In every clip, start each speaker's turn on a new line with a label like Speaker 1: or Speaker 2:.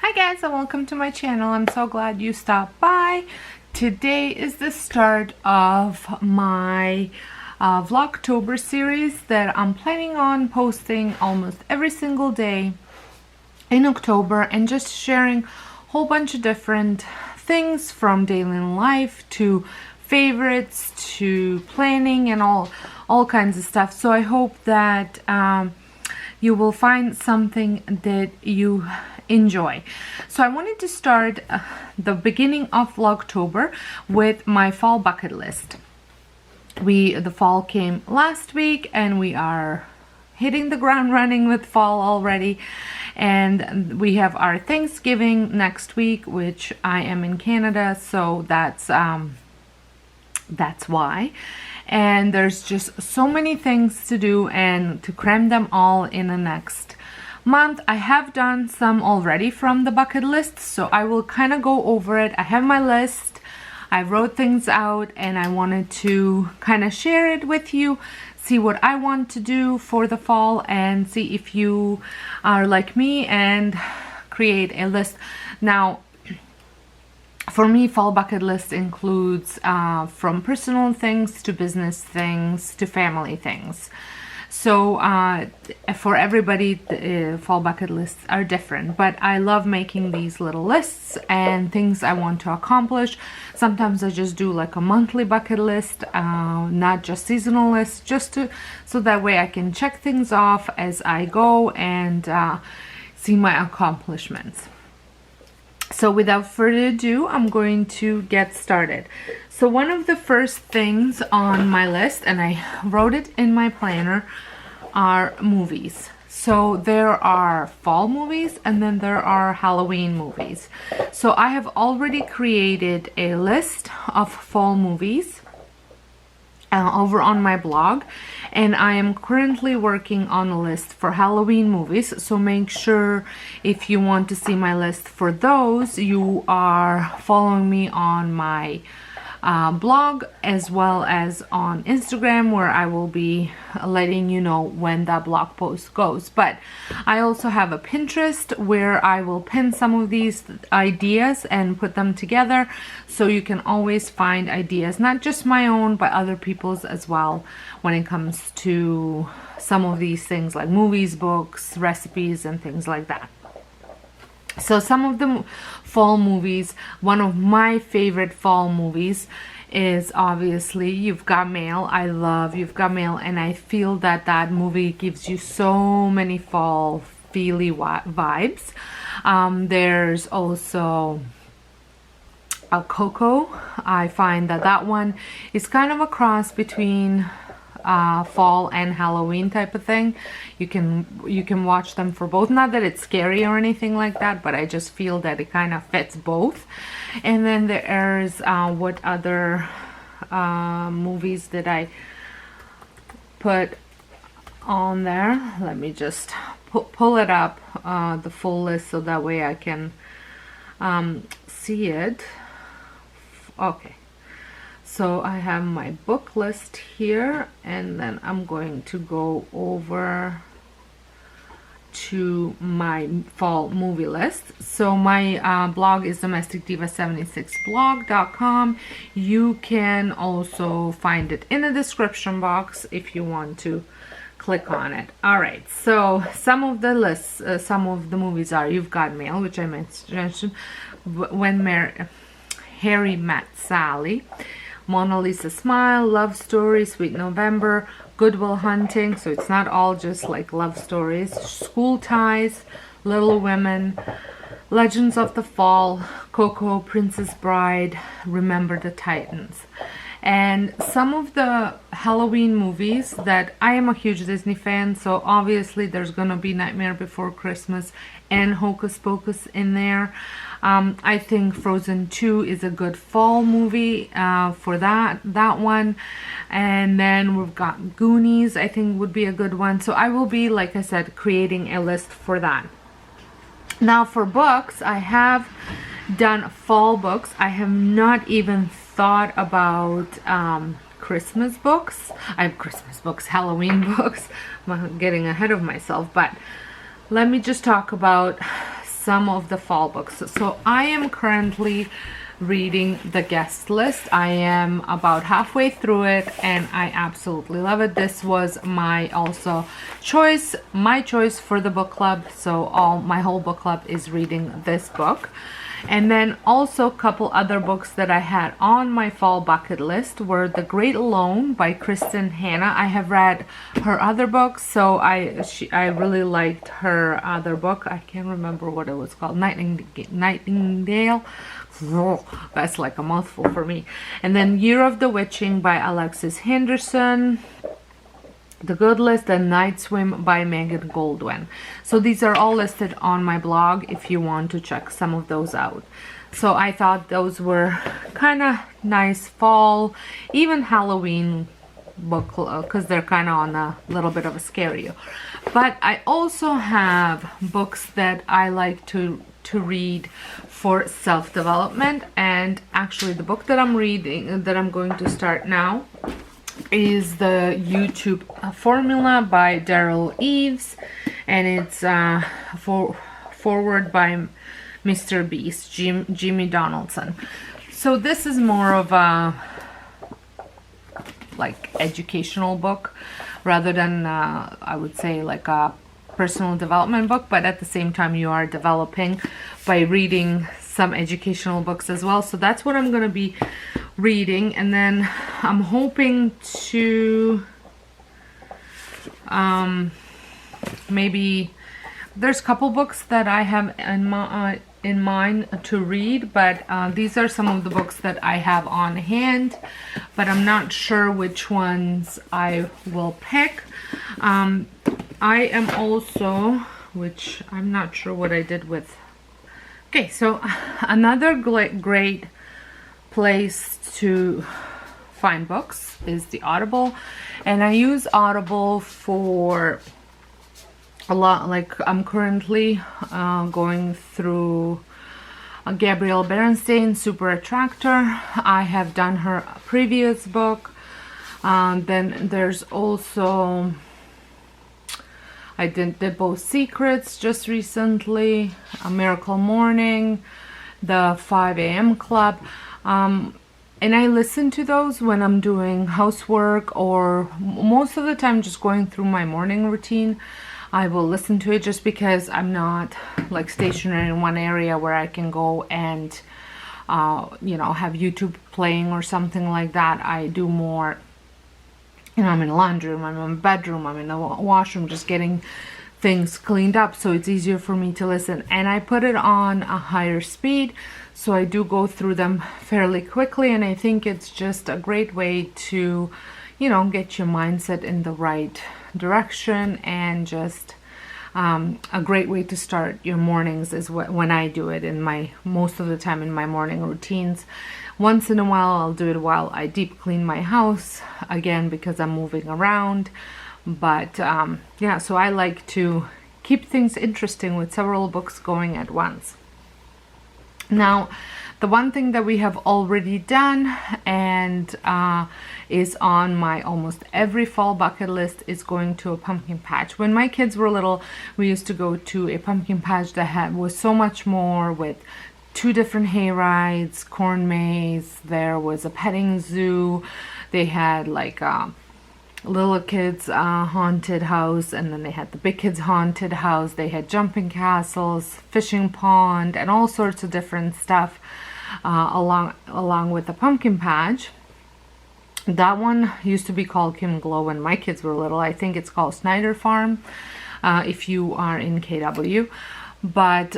Speaker 1: Hi guys, and welcome to my channel. I'm so glad you stopped by. Today is the start of my Vlogtober series that I'm planning on posting almost every single day in October and just sharing a whole bunch of different things from daily life to favorites to planning and all kinds of stuff. So I hope that you will find something that you enjoy. So I wanted to start the beginning of Vlogtober with my fall bucket list. The fall came last week and we are hitting the ground running with fall already, and we have our Thanksgiving next week, which I am in Canada, so that's why. And there's just so many things to do, and to cram them all in the next month. I have done some already from the bucket list, so I will kind of go over it. I have my list, I wrote things out, and I wanted to kind of share it with you, see what I want to do for the fall, and see if you are like me and create a list. Now, for me, fall bucket list includes from personal things to business things to family things. So for everybody, the fall bucket lists are different, but I love making these little lists and things I want to accomplish. Sometimes I just do like a monthly bucket list, not just seasonal lists, so that way I can check things off as I go and see my accomplishments. So without further ado, I'm going to get started. So one of the first things on my list, and I wrote it in my planner, are movies. So there are fall movies and then there are Halloween movies. So I have already created a list of fall movies over on my blog, and I am currently working on a list for Halloween movies. So make sure, if you want to see my list for those, you are following me on my blog as well as on Instagram, where I will be letting you know when that blog post goes. But I also have a Pinterest where I will pin some of these ideas and put them together, so you can always find ideas, not just my own but other people's as well, when it comes to some of these things like movies, books, recipes, and things like that. So some of the fall movies, one of my favorite fall movies is obviously You've Got Mail. I love You've Got Mail, and I feel that that movie gives you so many fall feely vibes. There's also a Coco. I find that that one is kind of a cross between fall and Halloween type of thing. You can watch them for both. Not that it's scary or anything like that, but I just feel that it kind of fits both. And then there's what other movies did I put on there? Let me just pull it up, the full list, so that way I can see it. Okay. So I have my book list here, and then I'm going to go over to my fall movie list. So my blog is domesticdiva76blog.com. You can also find it in the description box if you want to click on it. Alright, so some of the lists, some of the movies are You've Got Mail, which I mentioned, When Harry Met Sally, Mona Lisa Smile, Love Story, Sweet November, Good Will Hunting, so it's not all just like love stories, School Ties, Little Women, Legends of the Fall, Coco, Princess Bride, Remember the Titans. And some of the Halloween movies that I am a huge Disney fan, so obviously there's gonna be Nightmare Before Christmas and Hocus Pocus in there. I think Frozen 2 is a good fall movie for that one. And then we've got Goonies, I think would be a good one. So I will be, like I said, creating a list for that. Now for books, I have done fall books. I have not even thought about Christmas books. Halloween books. I'm getting ahead of myself, but let me just talk about some of the fall books. So I am currently reading The Guest List. I am about halfway through it and I absolutely love it. This was my choice for the book club. So my whole book club is reading this book. And then also a couple other books that I had on my fall bucket list were The Great Alone by Kristen Hanna. I have read her other books, so I really liked her other book. I can't remember what it was called. Nightingale. That's like a mouthful for me. And then Year of the Witching by Alexis Henderson. The Good List and Night Swim by Megan Goldwyn. So these are all listed on my blog if you want to check some of those out. So I thought those were kind of nice fall, even Halloween book, because they're kind of on a little bit of a scary. But I also have books that I like to read for self-development, and actually the book that I'm reading, that I'm going to start now, is the YouTube Formula by Daryl Eves, and it's forward by Mr. Beast, Jimmy Donaldson. So this is more of a like educational book rather than I would say like a personal development book, but at the same time you are developing by reading some educational books as well. So that's what I'm going to be reading, and then I'm hoping to maybe there's a couple books that I have in mind to read, but these are some of the books that I have on hand, but I'm not sure which ones I will pick. I am also, which I'm not sure what I did with. Okay, so another great place to find books is the Audible, and I use Audible for a lot. Like I'm currently going through Gabrielle Berenstein, Super Attractor. I have done her previous book. Then there's also, I did both Secrets just recently, A Miracle Morning, the 5 a.m. Club. And I listen to those when I'm doing housework, or most of the time just going through my morning routine. I will listen to it just because I'm not like stationary in one area where I can go and you know, have YouTube playing or something like that. I do more, you know, I'm in the laundry room, I'm in the bedroom, I'm in the washroom, just getting things cleaned up, so it's easier for me to listen. And I put it on a higher speed, so I do go through them fairly quickly, and I think it's just a great way to, you know, get your mindset in the right direction, and just a great way to start your mornings is when I do it in my, most of the time in my morning routines. Once in a while I'll do it while I deep clean my house, again because I'm moving around. But yeah, so I like to keep things interesting with several books going at once. Now, the one thing that we have already done and is on my almost every fall bucket list is going to a pumpkin patch. When my kids were little, we used to go to a pumpkin patch that was so much more, with 2 different hay rides, corn maze, there was a petting zoo, they had like little kids haunted house, and then they had the big kids haunted house, they had jumping castles, fishing pond, and all sorts of different stuff along with the pumpkin patch. That one used to be called Kim Glow when my kids were little. I think it's called Snyder Farm if you are in KW. But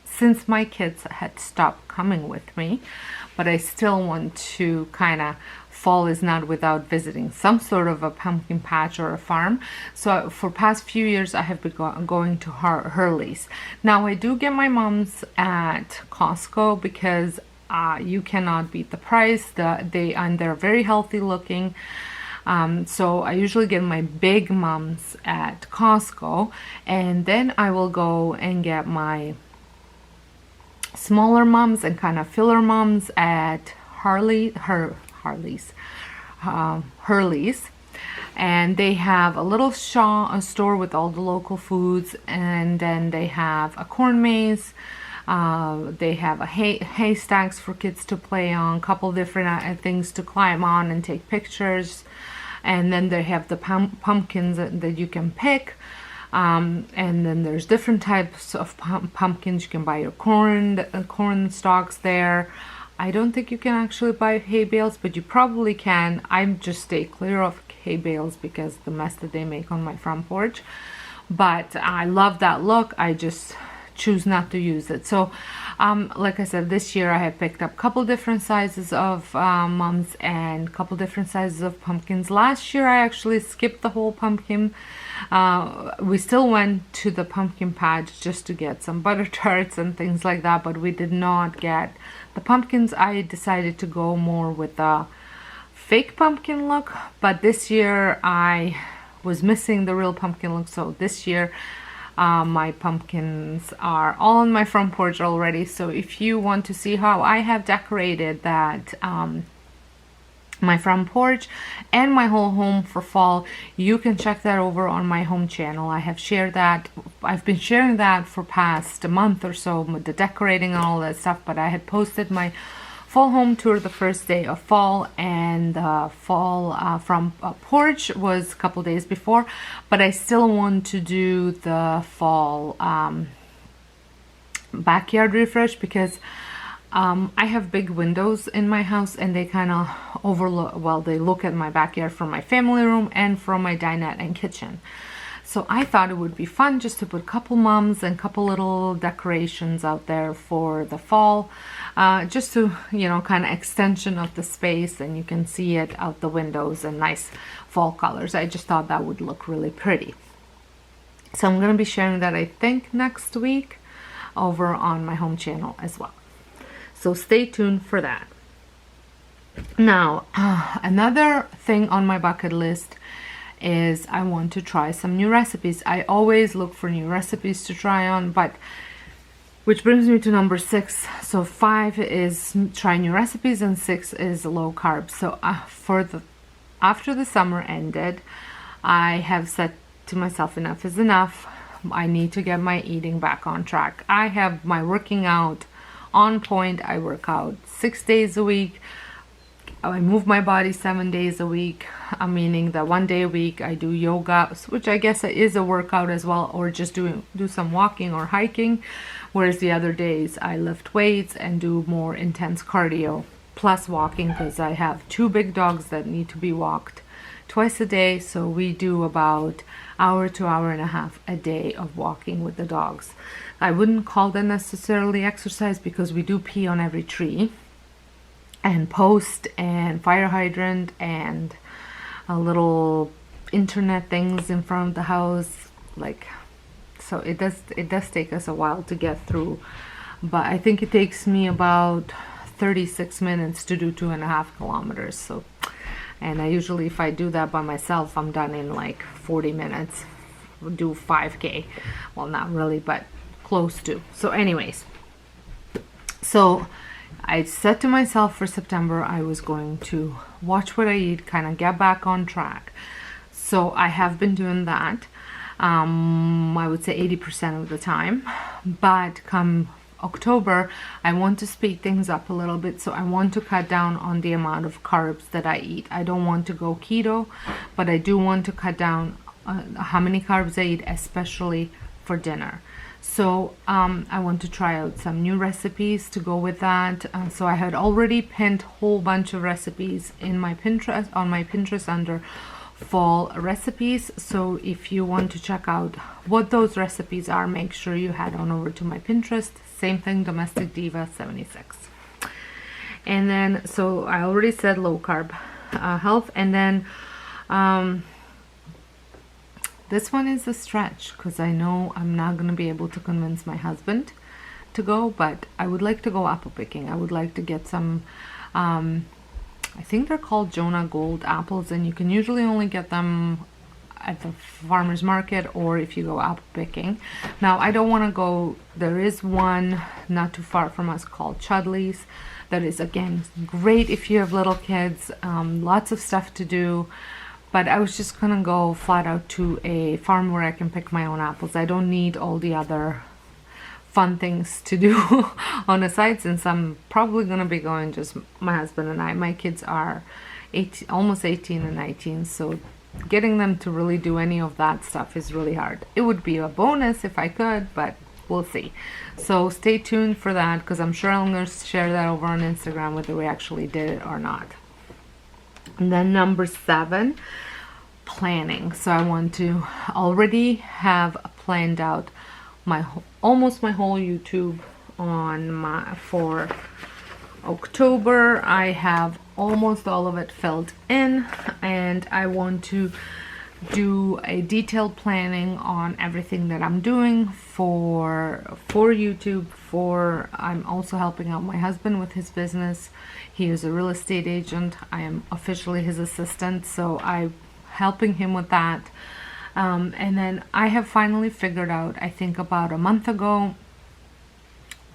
Speaker 1: since my kids had stopped coming with me, but I still want to kind of, fall is not without visiting some sort of a pumpkin patch or a farm. So for past few years I have been going to Hurley's. Now I do get my mom's at Costco because you cannot beat the price. They're very healthy looking. So I usually get my big mums at Costco, and then I will go and get my smaller mums and kind of filler mums at Hurley's. And they have a little store with all the local foods, and then they have a corn maze. They have a haystacks for kids to play on, a couple different things to climb on and take pictures. And then they have the pumpkins that you can pick. And then there's different types of pumpkins. You can buy your corn stalks there. I don't think you can actually buy hay bales, but you probably can. I just stay clear of hay bales because the mess that they make on my front porch. But I love that look. I just choose not to use it. So like I said, this year I have picked up a couple different sizes of mums and a couple different sizes of pumpkins. Last year I actually skipped the whole pumpkin. We still went to the pumpkin patch just to get some butter tarts and things like that, but we did not get the pumpkins. I decided to go more with the fake pumpkin look, but this year I was missing the real pumpkin look. So this year my pumpkins are all on my front porch already. So if you want to see how I have decorated that my front porch and my whole home for fall, you can check that over on my home channel. I have shared that. I've been sharing that for past a month or so with the decorating and all that stuff, but I had posted my fall home tour the first day of fall, and fall from porch was a couple days before, but I still want to do the fall backyard refresh because I have big windows in my house, and they kind of overlook, well, they look at my backyard from my family room and from my dinette and kitchen. So I thought it would be fun just to put a couple mums and couple little decorations out there for the fall, just to, you know, kind of extension of the space, and you can see it out the windows and nice fall colors. I just thought that would look really pretty. So I'm going to be sharing that, I think, next week over on my home channel as well. So stay tuned for that. Now, another thing on my bucket list is I want to try some new recipes. I always look for new recipes to try on, but which brings me to number 6. So 5 is try new recipes and 6 is low carb. So after the summer ended, I have said to myself, enough is enough. I need to get my eating back on track. I have my working out on point. I work out 6 days a week. I move my body 7 days a week, meaning that 1 day a week I do yoga, which I guess is a workout as well, or just do some walking or hiking, whereas the other days I lift weights and do more intense cardio plus walking, because I have 2 big dogs that need to be walked twice a day. So we do about hour to hour and a half a day of walking with the dogs. I wouldn't call that necessarily exercise because we do pee on every tree and post and fire hydrant and a little internet things in front of the house, like, so it does take us a while to get through, but I think it takes me about 36 minutes to do 2.5 kilometers. So, and I usually, if I do that by myself, I'm done in like 40 minutes. Do 5K, well, not really, but close to. So anyways, so I said to myself for September I was going to watch what I eat, kind of get back on track. So I have been doing that, I would say 80% of the time, but come October I want to speed things up a little bit. So I want to cut down on the amount of carbs that I eat. I don't want to go keto, but I do want to cut down how many carbs I eat, especially for dinner. So I want to try out some new recipes to go with that. So I had already pinned a whole bunch of recipes in my Pinterest, on my Pinterest, under fall recipes. So if you want to check out what those recipes are, make sure you head on over to my Pinterest. Same thing, Domestic Diva 76. And then, so I already said low carb health. And then this one is a stretch because I know I'm not going to be able to convince my husband to go, but I would like to go apple picking. I would like to get some, I think they're called Jonah Gold apples, and you can usually only get them at the farmer's market or if you go apple picking. Now, I don't want to go, there is one not too far from us called Chudley's that is, again, great if you have little kids, lots of stuff to do. but I was just gonna go flat out to a farm where I can pick my own apples. I don't need all the other fun things to do on the side, since I'm probably gonna be going just my husband and I. My kids are almost 18 and 19, so getting them to really do any of that stuff is really hard. It would be a bonus if I could, but we'll see. So stay tuned for that, because I'm sure I'm going to share that over on Instagram whether we actually did it or not. And then number 7, planning. So I want to already have planned out almost my whole YouTube for October. I have almost all of it filled in, and I want to do a detailed planning on everything that I'm doing for YouTube. I'm also helping out my husband with his business. He is a real estate agent. I am officially his assistant, so I'm helping him with that. And then I have finally figured out, I think about a month ago,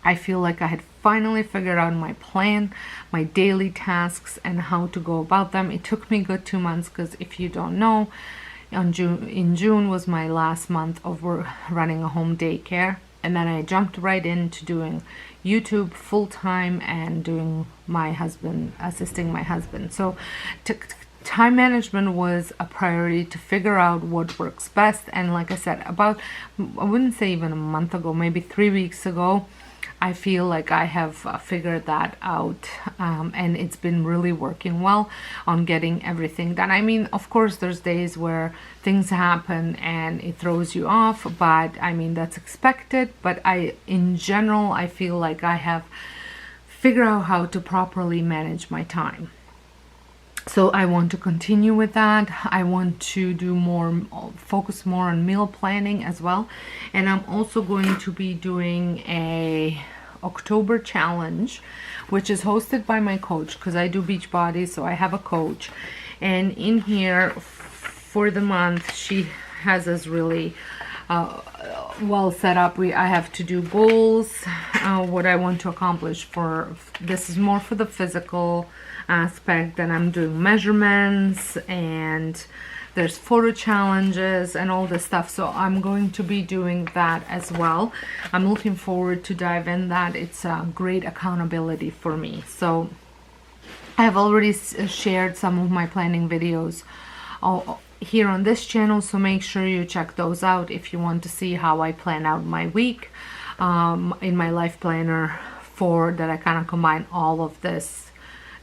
Speaker 1: I feel like I had finally figured out my plan, my daily tasks, and how to go about them. It took me a good 2 months, because if you don't know, in June was my last month of running a home daycare, and then I jumped right into doing YouTube full-time and assisting my husband. So time management was a priority to figure out what works best. And like I said, about, I wouldn't say even a month ago, maybe 3 weeks ago, I feel like I have figured that out, and it's been really working well on getting everything done. I mean, of course, there's days where things happen and it throws you off, but I mean, that's expected. But in general, I feel like I have figured out how to properly manage my time. So I want to continue with that. I want to focus more on meal planning as well. And I'm also going to be doing a October challenge, which is hosted by my coach, because I do Beachbody, so I have a coach. And in here for the month, she has us really well set up. I have to do goals, what I want to accomplish this is more for the physical aspect, and I'm doing measurements, and there's photo challenges and all this stuff. So I'm going to be doing that as well. I'm looking forward to dive in that. It's a great accountability for me. So I have already shared some of my planning videos here on this channel, so make sure you check those out if you want to see how I plan out my week in my life planner, that I kind of combine all of this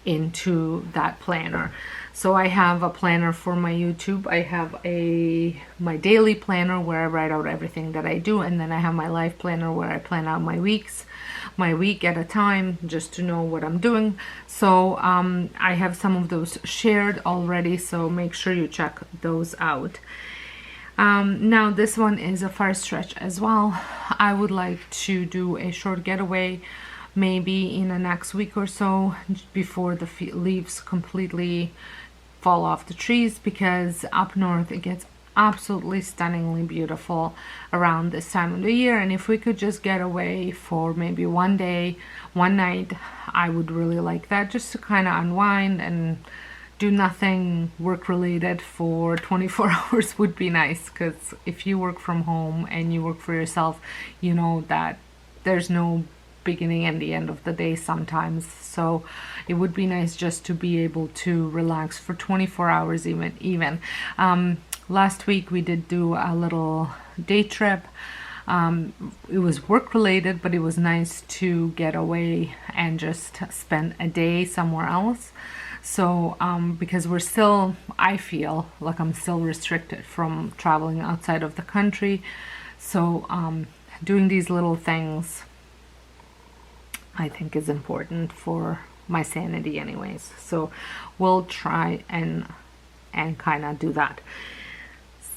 Speaker 1: into that planner. So I have a planner for my YouTube. I have my daily planner where I write out everything that I do, and then I have my life planner where I plan out my week at a time, just to know what I'm doing. So I have some of those shared already, so make sure you check those out. Now this one is a far stretch as well. I would like to do a short getaway, maybe in the next week or so, before the leaves completely fall off the trees, because up north it gets absolutely stunningly beautiful around this time of the year. And if we could just get away for maybe one day, one night, I would really like that, just to kind of unwind and do nothing work related for 24 hours would be nice. Because if you work from home and you work for yourself, you know that there's no beginning and the end of the day sometimes. So it would be nice just to be able to relax for 24 hours even. Last week we did do a little day trip. It was work related, but it was nice to get away and just spend a day somewhere else. So because I feel like I'm still restricted from traveling outside of the country. So doing these little things, I think, is important for my sanity anyways. So we'll try and kind of do that.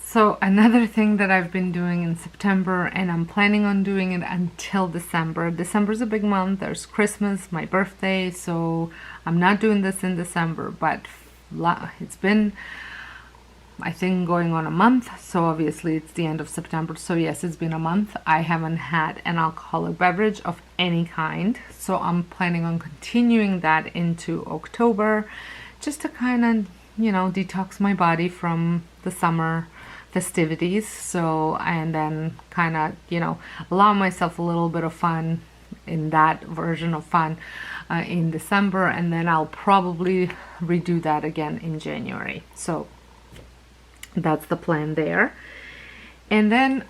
Speaker 1: So another thing that I've been doing in September, and I'm planning on doing it until December. December's a big month. There's Christmas, my birthday, so I'm not doing this in December, but it's been, I think, going on a month. So obviously it's the end of September. So yes, it's been a month. I haven't had an alcoholic beverage of any kind. So I'm planning on continuing that into October, just to kind of you know, detox my body from the summer festivities. So, and then kind of, you know, allow myself a little bit of fun in that version of fun in December, and then I'll probably redo that again in January. So that's the plan there. And then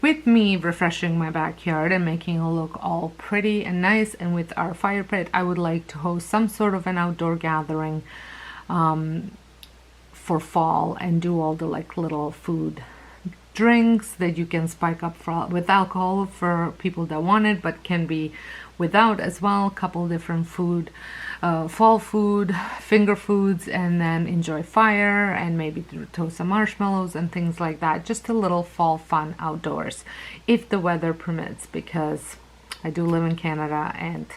Speaker 1: with me refreshing my backyard and making it look all pretty and nice, and with our fire pit, I would like to host some sort of an outdoor gathering for fall, and do all the like little food drinks that you can spike up with alcohol for people that want it, but can be without as well. A couple different fall food, finger foods, and then enjoy fire and maybe toast some marshmallows and things like that. Just a little fall fun outdoors if the weather permits, because I do live in Canada and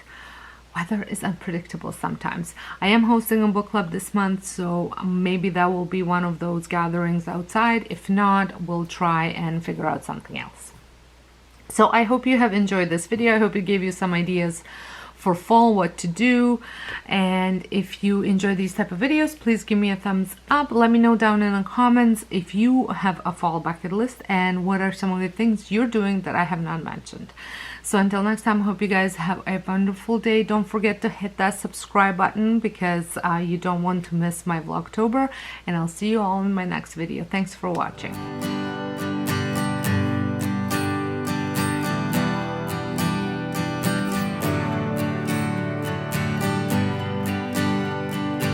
Speaker 1: weather is unpredictable sometimes. I am hosting a book club this month, so maybe that will be one of those gatherings outside. If not, we'll try and figure out something else. So I hope you have enjoyed this video. I hope it gave you some ideas for fall, what to do. And if you enjoy these type of videos, please give me a thumbs up. Let me know down in the comments if you have a fall bucket list and what are some of the things you're doing that I have not mentioned. So until next time, I hope you guys have a wonderful day. Don't forget to hit that subscribe button, because you don't want to miss my Vlogtober, and I'll see you all in my next video. Thanks for watching.